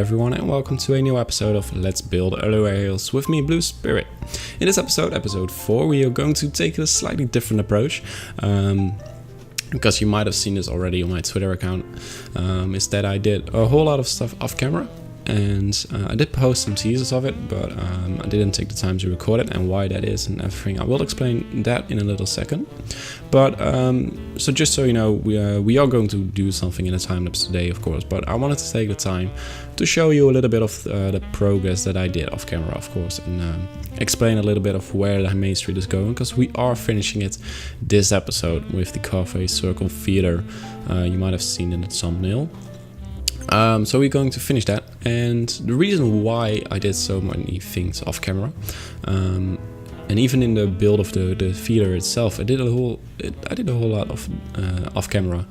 everyone, and welcome to a new episode of Let's Build Allure with me, Blue Spirit. In this episode 4, we are going to take a slightly different approach. Because you might have seen this already on my Twitter account, is that I did a whole lot of stuff off camera. And I did post some teasers of it, but I didn't take the time to record it, and why that is and everything. I will explain that in a little second. But so just so you know, we are going to do something in a time lapse today, of course. But I wanted to take the time to show you a little bit of the progress that I did off camera, of course, and explain a little bit of where the main street is going, because we are finishing it this episode with the Carthay Cirlce Theater. You might have seen in the thumbnail. So we're going to finish that, and the reason why I did so many things off camera, and even in the build of the theater itself, I did a whole lot of off camera,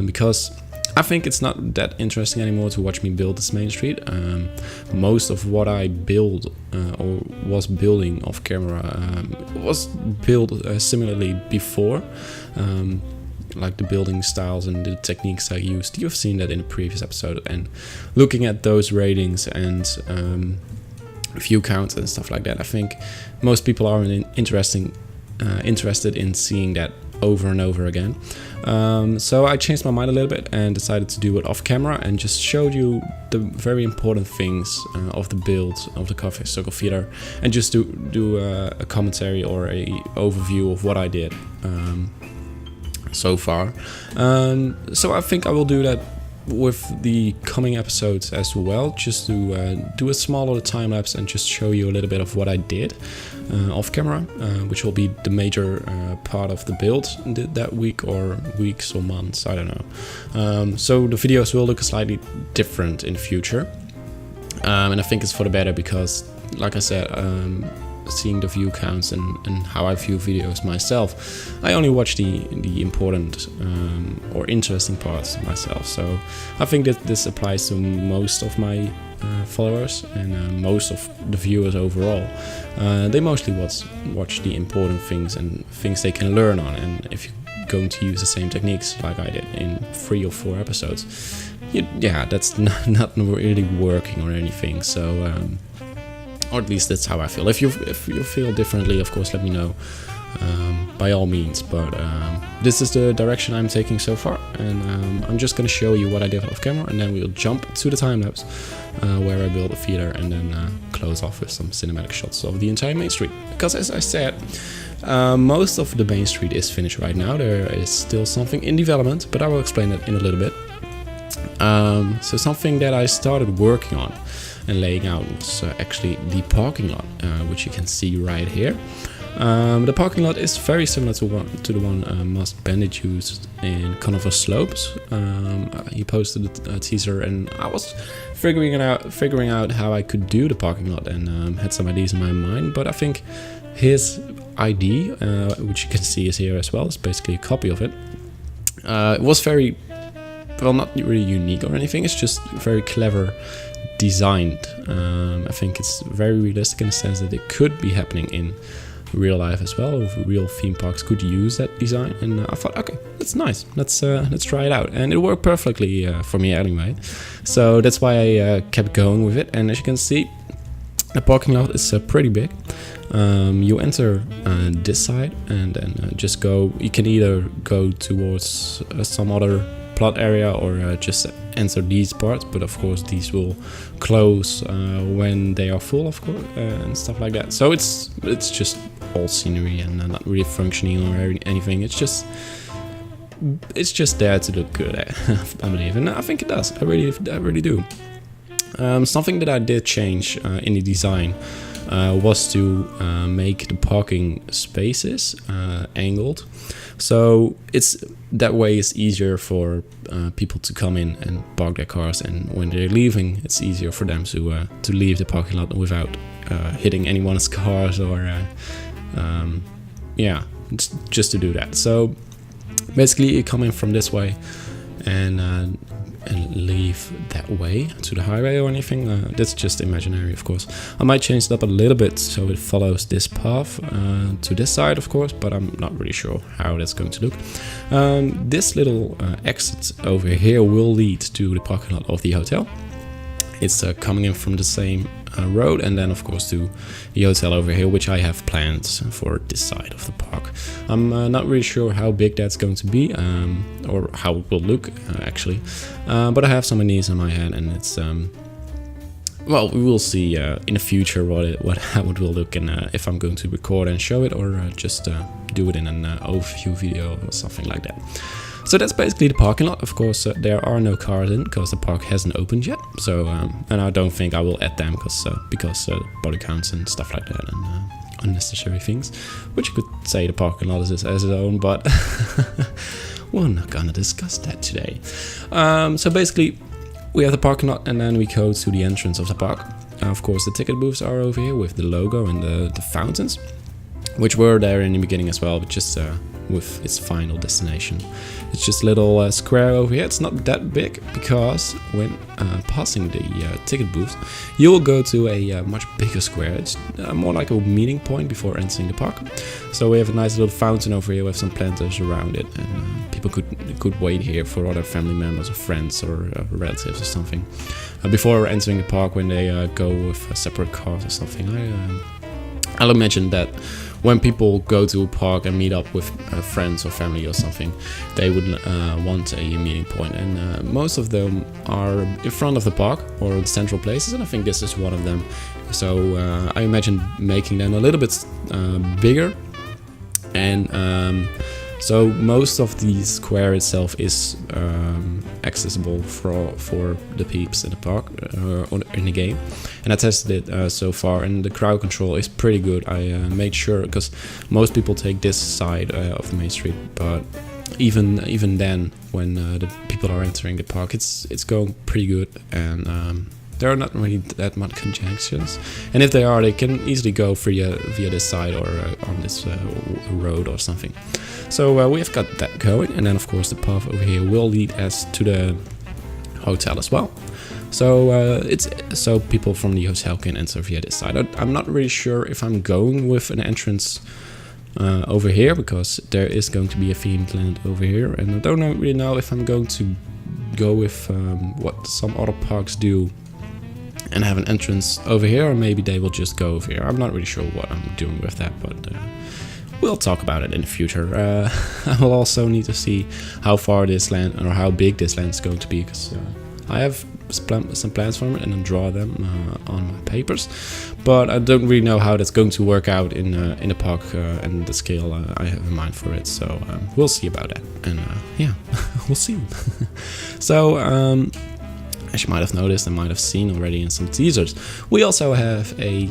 because I think it's not that interesting anymore to watch me build this main street. Most of what I build or was building off camera was built similarly before. Like the building styles and the techniques I used. You've seen that in a previous episode, and looking at those ratings and view counts and stuff like that, I think most people are interested in seeing that over and over again. So I changed my mind a little bit and decided to do it off camera and just showed you the very important things of the build of the Carthay Cirlce Theater, and just do a commentary or a overview of what I did so far. So I think I will do that with the coming episodes as well, just to do a smaller time lapse and just show you a little bit of what I did off camera, which will be the major part of the build that week or weeks or months, I don't know. So the videos will look slightly different in the future, and I think it's for the better, because like I said, seeing the view counts and how I view videos myself, I only watch the important or interesting parts myself. So I think that this applies to most of my followers and most of the viewers overall. They mostly watch the important things and things they can learn on, and if you're going to use the same techniques like I did in 3 or 4 episodes, yeah, that's not really working or anything. So or at least that's how I feel. If you feel differently, of course, let me know, by all means. But this is the direction I'm taking so far, and I'm just going to show you what I did off camera, and then we'll jump to the time lapse where I build a theater, and then close off with some cinematic shots of the entire main street. Because as I said, most of the main street is finished right now. There is still something in development, but I will explain that in a little bit. So something that I started working on and laying out was actually the parking lot, which you can see right here. The parking lot is very similar to the one Must Bandit used in Carthay Slopes. He posted a teaser, and I was figuring out how I could do the parking lot, and had some ideas in my mind. But I think his ID, which you can see is here as well, is basically a copy of it. It was very, well, not really unique or anything. It's just very clever designed. I think it's very realistic in the sense that it could be happening in real life as well. Real theme parks could use that design, and I thought, okay, that's nice. Let's try it out, and it worked perfectly for me anyway. So that's why I kept going with it. And as you can see, the parking lot is pretty big. You enter this side, and then just go. You can either go towards some other plot area or just enter these parts, but of course these will close when they are full, of course, and stuff like that. So it's just all scenery and not really functioning or anything. It's just there to look good, I believe, and I think it does. I really do. Something that I did change in the design was to make the parking spaces angled. So that way it's easier for people to come in and park their cars, and when they're leaving, it's easier for them to leave the parking lot without hitting anyone's cars or just to do that. So basically, you come in from this way and leave that way to the highway or anything. That's just imaginary, of course. I might change it up a little bit so it follows this path to this side, of course, but I'm not really sure how that's going to look. This little exit over here will lead to the parking lot of the hotel. It's coming in from the same road, and then of course to the hotel over here, which I have plans for this side of the park. I'm not really sure how big that's going to be, or how it will look actually, but I have some ideas in my head, and it's well, we will see in the future how it will look, and if I'm going to record and show it, or just do it in an overview video or something like that. So that's basically the parking lot. Of course, there are no cars in because the park hasn't opened yet. So, and I don't think I will add them because body counts and stuff like that, and unnecessary things. Which you could say the parking lot is as its own, but we're not gonna discuss that today. So basically, we have the parking lot, and then we go to the entrance of the park. Of course, the ticket booths are over here with the logo and the fountains, which were there in the beginning as well, but just with its final destination. It's just a little square over here. It's not that big because when passing the ticket booth, you will go to a much bigger square. It's more like a meeting point before entering the park. So we have a nice little fountain over here with some planters around it, and people could wait here for other family members or friends or relatives or something before entering the park when they go with separate cars or something. I'll imagine that when people go to a park and meet up with friends or family or something, they would want a meeting point, and most of them are in front of the park or in central places, and I think this is one of them. So I imagine making them a little bit bigger, and so most of the square itself is accessible for the peeps in the park in the game, and I tested it so far, and the crowd control is pretty good. I made sure, because most people take this side of the main street, but even then, when the people are entering the park, it's going pretty good, and there are not really that much conjunctions, and if they are, they can easily go via this side or on this road or something. So we've got that going, and then of course the path over here will lead us to the hotel as well. So so people from the hotel can enter via this side. I'm not really sure if I'm going with an entrance over here, because there is going to be a themed land over here, and I don't really know if I'm going to go with what some other parks do and have an entrance over here, or maybe they will just go over here. I'm not really sure what I'm doing with that, but we'll talk about it in the future. I will also need to see how far this land, or how big this land is going to be, because I have some plans for it and then draw them on my papers, but I don't really know how that's going to work out in the park and the scale I have in mind for it. So we'll see about that, and yeah, we'll see. So as you might have noticed and might have seen already in some teasers, we also have a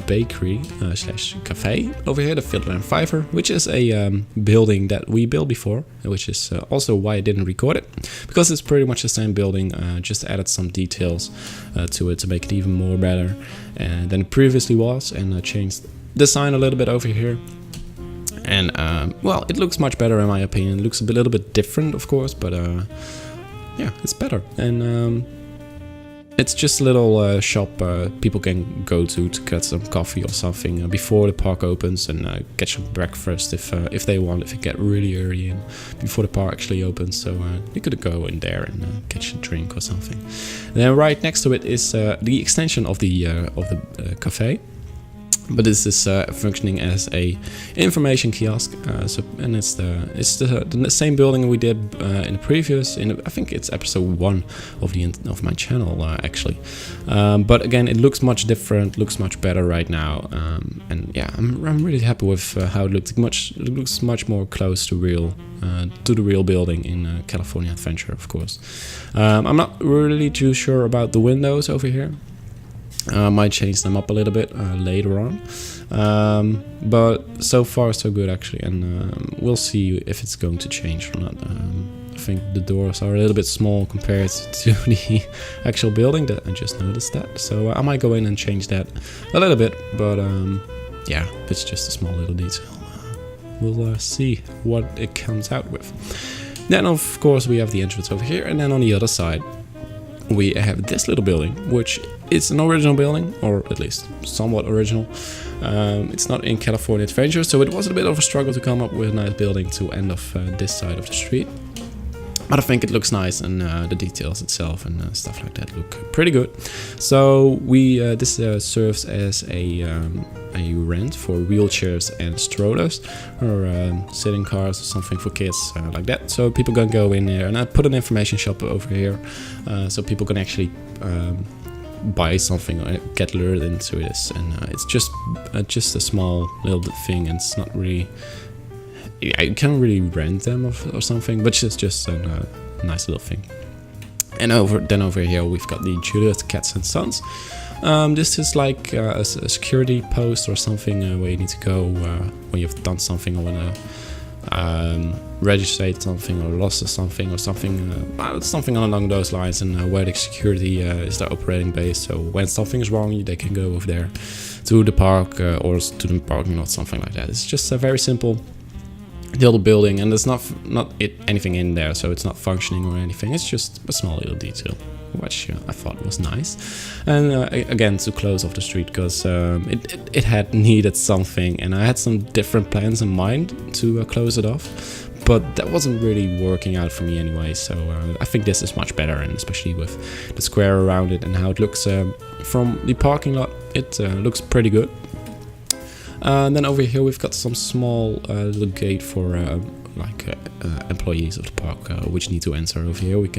bakery slash cafe over here, the Fiddler and Fiver, which is a building that we built before, which is also why I didn't record it, because it's pretty much the same building, just added some details to it to make it even more better than it previously was, and changed the sign a little bit over here. And well, it looks much better in my opinion. It looks a little bit different, of course, but yeah, it's better. And it's just a little shop people can go to get some coffee or something before the park opens, and get some breakfast if they want, if they get really early in before the park actually opens. So you could go in there and get a drink or something. And then right next to it is the extension of the cafe. But this is functioning as a information kiosk, and it's the same building we did in the previous. I think it's episode 1 of my channel actually. But again, it looks much different, looks much better right now, and yeah, I'm really happy with how it looks. It looks much more close to the real building in California Adventure, of course. I'm not really too sure about the windows over here. Might change them up a little bit later on, but so far so good actually, and we'll see if it's going to change or not. I think the doors are a little bit small compared to the actual building. That I just noticed that, so I might go in and change that a little bit, but yeah, it's just a small little detail. We'll see what it comes out with. Then of course we have the entrance over here, and then on the other side we have this little building, which is an original building, or at least somewhat original. It's not in California Adventure, so it was a bit of a struggle to come up with a nice building to end off this side of the street. But I think it looks nice, and the details itself and stuff like that look pretty good. So this serves as a rent for wheelchairs and strollers, or sitting cars or something for kids like that. So people can go in there, and I put an information shop over here, so people can actually buy something or get lured into this. And it's just a small little thing, and it's not really. You can't really rent them or something, but it's just a nice little thing. And over here we've got the Judith Cats and Sons. This is like a security post or something where you need to go when you've done something, or when registered something or lost something or something. Something along those lines, and where the security is the operating base. So when something is wrong, they can go over there to the park or to the parking lot, something like that. It's just a very simple little building, and there's not anything in there, so it's not functioning or anything. It's just a small little detail, which I thought was nice. And again, to close off the street, because it had needed something, and I had some different plans in mind to close it off, but that wasn't really working out for me anyway. So I think this is much better, and especially with the square around it and how it looks from the parking lot, it looks pretty good. And then over here we've got some small little gate for employees of the park, which need to enter over here. You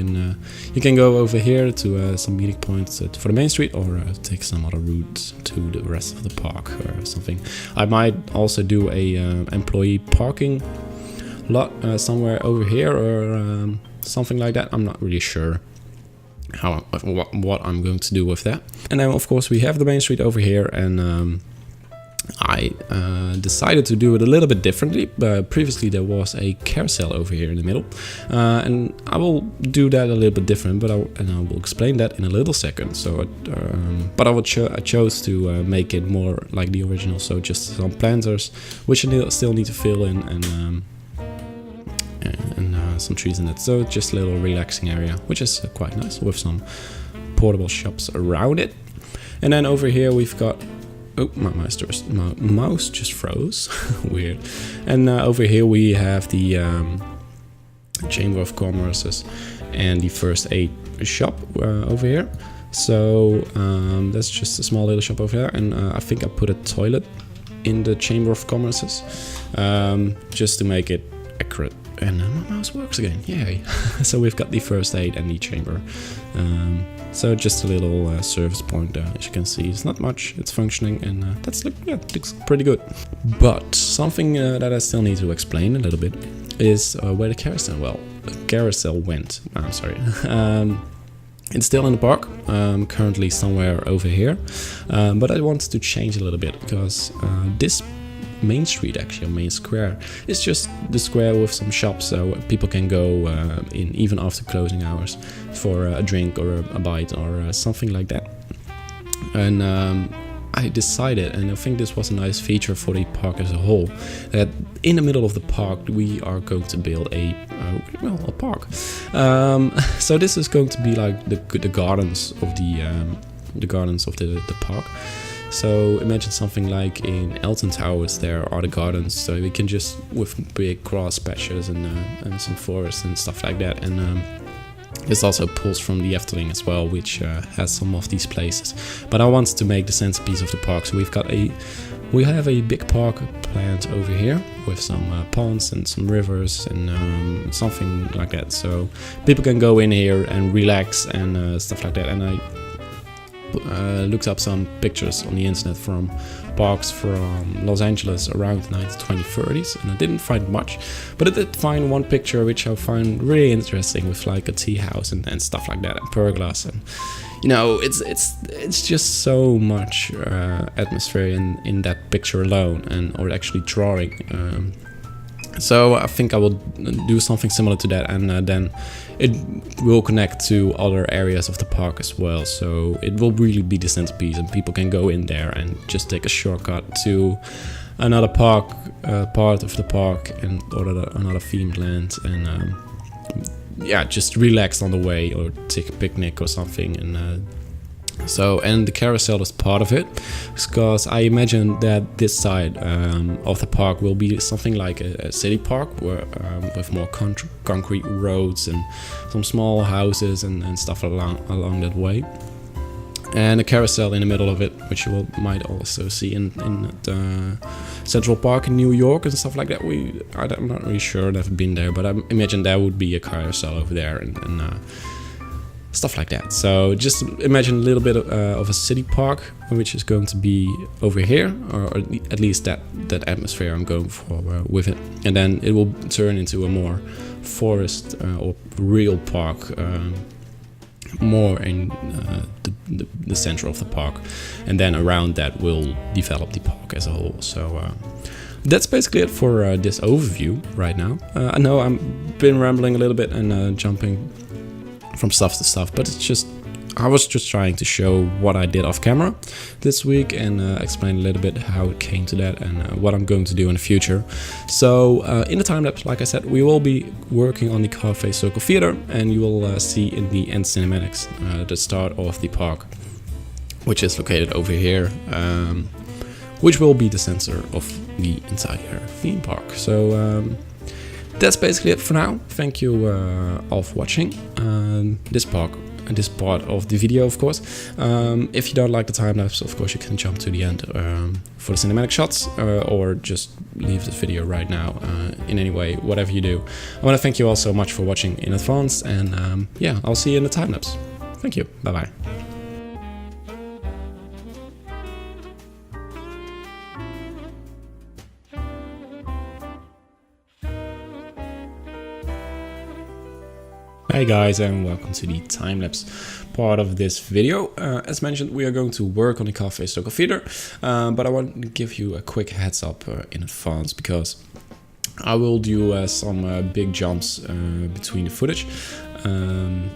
can go over here to some meeting points for the main street, or take some other route to the rest of the park or something. I might also do a employee parking lot somewhere over here, or something like that. I'm not really sure what I'm going to do with that. And then of course we have the main street over here, and I decided to do it a little bit differently. Previously there was a carousel over here in the middle, and I will do that a little bit different, but I will explain that in a little second. So, but I chose to make it more like the original, so just some planters, which I still need to fill in, and some trees in it. So just a little relaxing area, which is quite nice, with some portable shops around it. And then over here we've got. Oh, my mouse just froze. Weird. And over here we have the Chamber of Commerce and the first aid shop over here. So that's just a small little shop over there. And I think I put a toilet in the Chamber of Commerce, just to make it accurate. And my mouse works again. Yay. So we've got the first aid and the chamber. So just a little service point, as you can see. It's not much, it's functioning, and it looks pretty good. But something that I still need to explain a little bit is where the carousel went. I'm sorry. It's still in the park, currently somewhere over here. But I wanted to change a little bit, because this main street, actually, main square, is just the square with some shops, so people can go in even after closing hours for a drink or a bite or something like that. And I decided, and I think this was a nice feature for the park as a whole, that in the middle of the park we are going to build a park. So this is going to be like the gardens of the park. So imagine something like in Elton Towers, there are the gardens, so we can just, with big grass patches and some forest and stuff like that. And there's also pools from the Efteling as well, which has some of these places. But I wanted to make the centerpiece of the park, so we have a big park planned over here with some ponds and some rivers and something like that. So people can go in here and relax and stuff like that. And I looked up some pictures on the internet from parks from Los Angeles around the 2030s, and I didn't find much, but I did find one picture which I found really interesting, with like a tea house and stuff like that, and pergolas, and it's just so much atmosphere in that picture alone, or actually drawing. So I think I will do something similar to that, and then it will connect to other areas of the park as well. So it will really be the centerpiece, and people can go in there and just take a shortcut to another park, part of the park, or another themed land, and just relax on the way, or take a picnic or something, and So, and the carousel is part of it, because I imagine that this side of the park will be something like a city park, where, with more concrete roads and some small houses and stuff along that way. And a carousel in the middle of it, which you might also see in the Central Park in New York and stuff like that. I'm not really sure, I've never been there, but I imagine there would be a carousel over there and stuff like that. So just imagine a little bit of a city park, which is going to be over here, or at least that atmosphere I'm going for with it. And then it will turn into a more forest or real park, more in the center of the park, and then around that we'll develop the park as a whole. So that's basically it for this overview right now. I know I've been rambling a little bit and jumping from stuff to stuff, but I was just trying to show what I did off camera this week and explain a little bit how it came to that and what I'm going to do in the future. So in the time lapse, like I said, we will be working on the Carthay Cirlce Theater, and you will see in the end cinematics the start of the park, which is located over here, which will be the center of the entire theme park. So that's basically it for now. Thank you all for watching this part of the video, of course. If you don't like the time lapse, of course you can jump to the end for the cinematic shots, or just leave this video right now. In any way, whatever you do, I want to thank you all so much for watching in advance, and yeah, I'll see you in the time lapse. Thank you. Bye bye. Hey guys, and welcome to the time-lapse part of this video. As mentioned, we are going to work on the Carthay Cirlce Theater, but I want to give you a quick heads up in advance, because I will do some big jumps between the footage in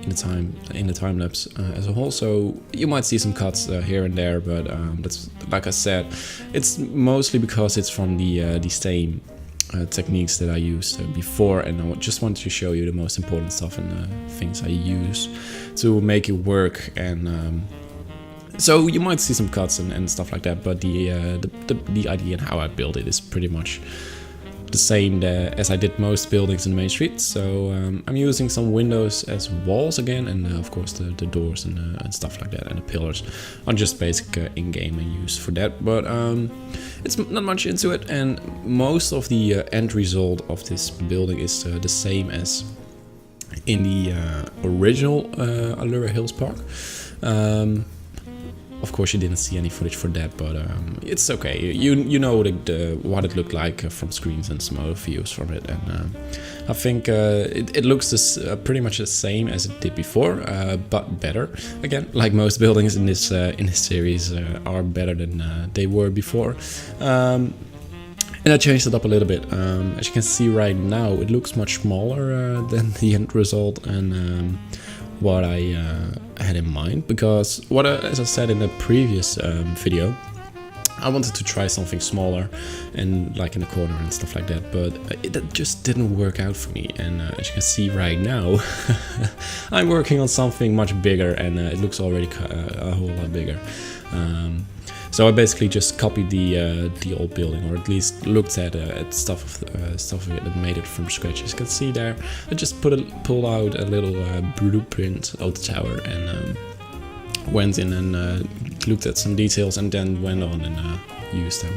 the time lapse as a whole. So you might see some cuts here and there, but that's, like I said, it's mostly because it's from the same techniques that I used before, and I just wanted to show you the most important stuff and things I use to make it work. And so you might see some cuts and stuff like that, but the idea and how I build it is pretty much the same as I did most buildings in the main street. So I'm using some windows as walls again, and of course the doors and stuff like that, and the pillars are just basic in-game and use for that. But it's not much into it, and most of the end result of this building is the same as in the original Allure Hills Park. Of course, you didn't see any footage for that, but it's okay. You know what it looked like from screens and some other views from it, and I think it looks pretty much the same as it did before, but better. Again, like most buildings in this series are better than they were before. And I changed it up a little bit. As you can see right now, it looks much smaller than the end result, and what I had in mind, because as I said in the previous video, I wanted to try something smaller and like in the corner and stuff like that, but that just didn't work out for me. And as you can see right now, I'm working on something much bigger, and it looks already a whole lot bigger. So I basically just copied the old building, or at least looked at stuff of it and made it from scratch. As you can see there, I just pulled out a little blueprint of the tower, and went in and looked at some details, and then went on and used them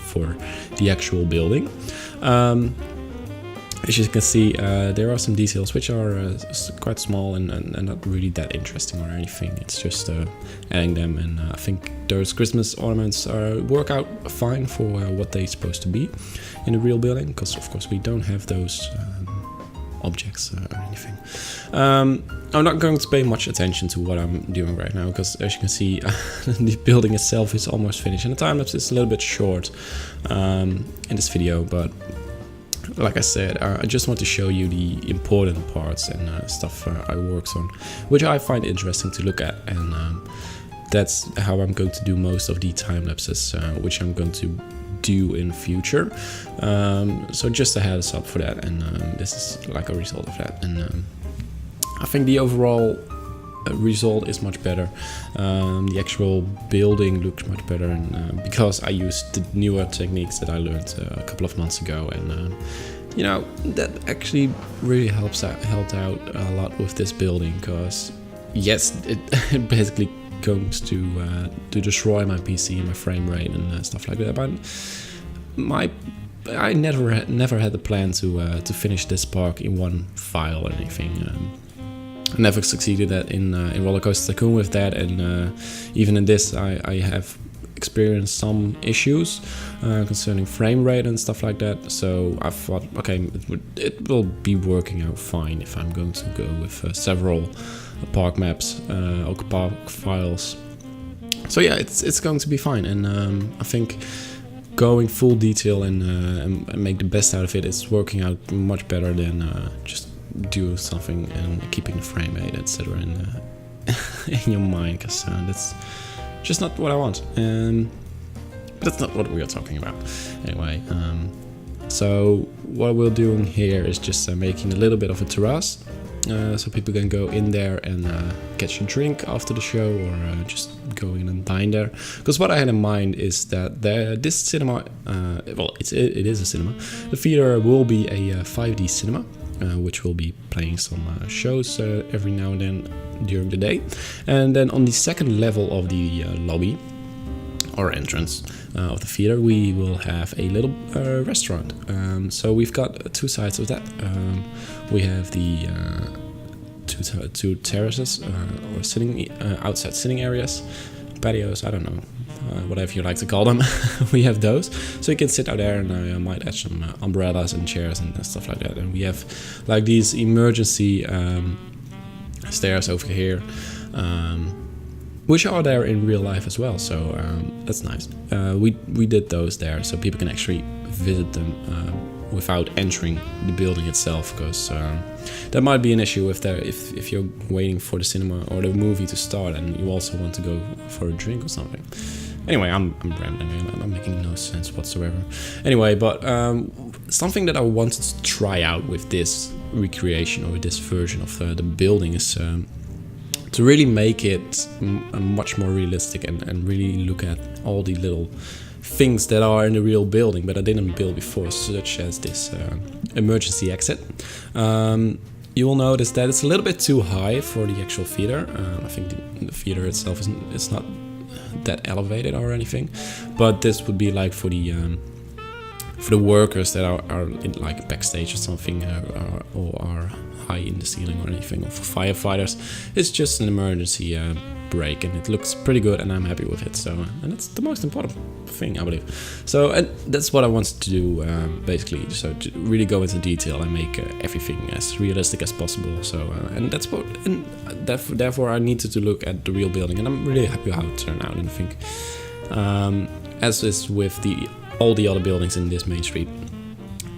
for the actual building. As you can see, there are some details which are quite small and not really that interesting or anything. It's just adding them, and I think those Christmas ornaments work out fine for what they're supposed to be in the real building, because of course we don't have those objects or anything. I'm not going to pay much attention to what I'm doing right now, because as you can see, the building itself is almost finished, and the time lapse is a little bit short in this video, but like I said, I just want to show you the important parts and stuff I worked on, which I find interesting to look at, and that's how I'm going to do most of the time lapses, which I'm going to do in future. So just a heads up for that, and this is like a result of that. And I think the overall result is much better. The actual building looks much better, and because I used the newer techniques that I learned a couple of months ago, and that actually really helped out a lot with this building. Because yes, it basically going to destroy my PC and my frame rate and stuff like that. But I never had the plan to finish this park in one file or anything. I never succeeded that in Roller Coaster Tycoon with that, and even in this I have experienced some issues concerning frame rate and stuff like that. So I thought, okay, it will be working out fine if I'm going to go with several park maps or park files. So yeah, it's going to be fine, and I think going full detail and make the best out of it is working out much better than just do something and keeping the frame rate, etc. in your mind, because that's just not what I want. But that's not what we are talking about anyway. So what we're doing here is just making a little bit of a terrace, so people can go in there and get your drink after the show, or just go in and dine there. Because what I had in mind is that this cinema, it is a cinema. The theater will be a 5D cinema, which will be playing some shows every now and then during the day. And then on the second level of the lobby or entrance of the theater, we will have a little restaurant. So we've got two sides of that. We have the two terraces or sitting outside sitting areas, patios, I don't know, whatever you like to call them. We have those, so you can sit out there, and I might add some umbrellas and chairs and stuff like that. And we have like these emergency stairs over here, which are there in real life as well, so that's nice. We did those there, so people can actually visit them without entering the building itself, because that might be an issue if you're waiting for the cinema or the movie to start and you also want to go for a drink or something. Anyway, I'm rambling. I'm making no sense whatsoever. Anyway, but something that I wanted to try out with this recreation or this version of the building is to really make it much more realistic and really look at all the little things that are in the real building but I didn't build before, such as this emergency exit. You will notice that it's a little bit too high for the actual theater. I think the theater itself it's not that elevated or anything, but this would be like for the workers that are in like backstage or something, or are high in the ceiling or anything, or for firefighters. It's just an emergency break, and it looks pretty good, and I'm happy with it. So, and that's the most important thing, I believe. So, and that's what I wanted to do, basically. So to really go into detail and make everything as realistic as possible. So, and that's what, and therefore I needed to look at the real building, and I'm really happy how it turned out. And I think, as is with all the other buildings in this main street,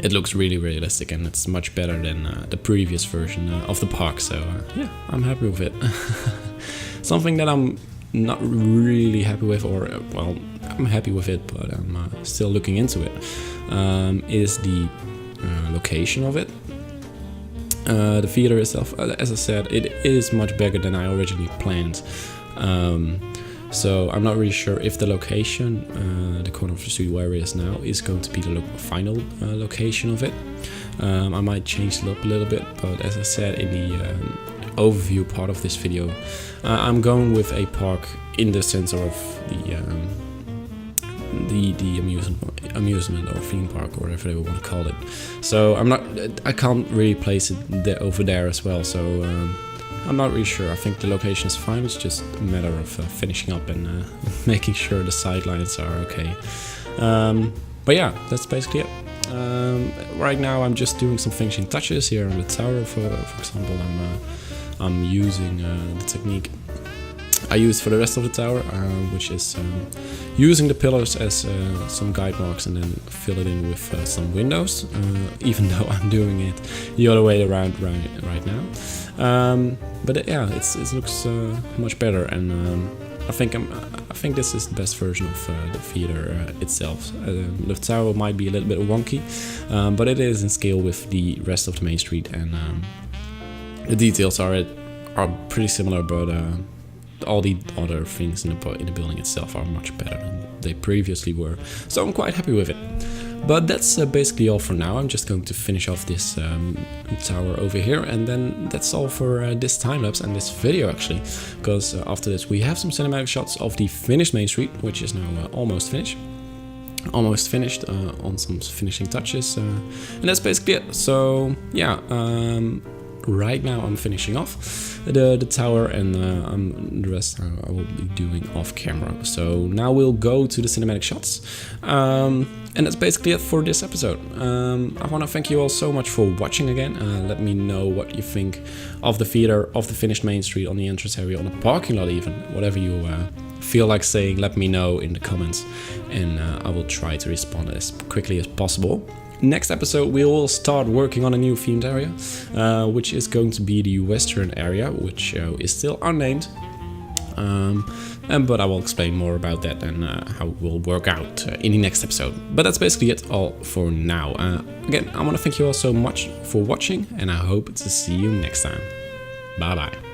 it looks really realistic, and it's much better than the previous version of the park. So yeah, I'm happy with it. Something that I'm not really happy with, or well, I'm happy with it, but I'm still looking into it, is the location of it. The theater itself, as I said, it is much bigger than I originally planned. So I'm not really sure if the location, the corner of the studio where it is now, is going to be the final location of it. I might change it up a little bit, but as I said in the overview part of this video, I'm going with a park in the sense of the amusement or theme park, or whatever they want to call it. So I can't really place it over there as well. So I'm not really sure. I think the location is fine. It's just a matter of finishing up and making sure the sidelines are okay. But yeah, that's basically it. Right now I'm just doing some finishing touches here on the tower. For example, I'm using the technique I used for the rest of the tower, which is using the pillars as some guide marks and then fill it in with some windows, even though I'm doing it the other way around right now. But yeah, it looks much better, and I think this is the best version of the theater itself. The tower might be a little bit wonky, but it is in scale with the rest of the main street, and the details are are pretty similar, but all the other things in the building itself are much better than they previously were. So I'm quite happy with it. But that's basically all for now. I'm just going to finish off this tower over here, and then that's all for this time lapse and this video actually. Because after this we have some cinematic shots of the finished Main Street, which is now almost finished. Almost finished on some finishing touches, and that's basically it. So yeah, right now I'm finishing off the tower, and the rest I will be doing off camera. So now we'll go to the cinematic shots, and that's basically it for this episode. I want to thank you all so much for watching again. Let me know what you think of the theater, of the finished Main Street, on the entrance area, on the parking lot even. Whatever you feel like saying, let me know in the comments, and I will try to respond as quickly as possible. Next episode we will start working on a new themed area, which is going to be the western area, which is still unnamed. But I will explain more about that and how it will work out in the next episode. But that's basically it all for now. Again, I want to thank you all so much for watching, and I hope to see you next time. Bye bye.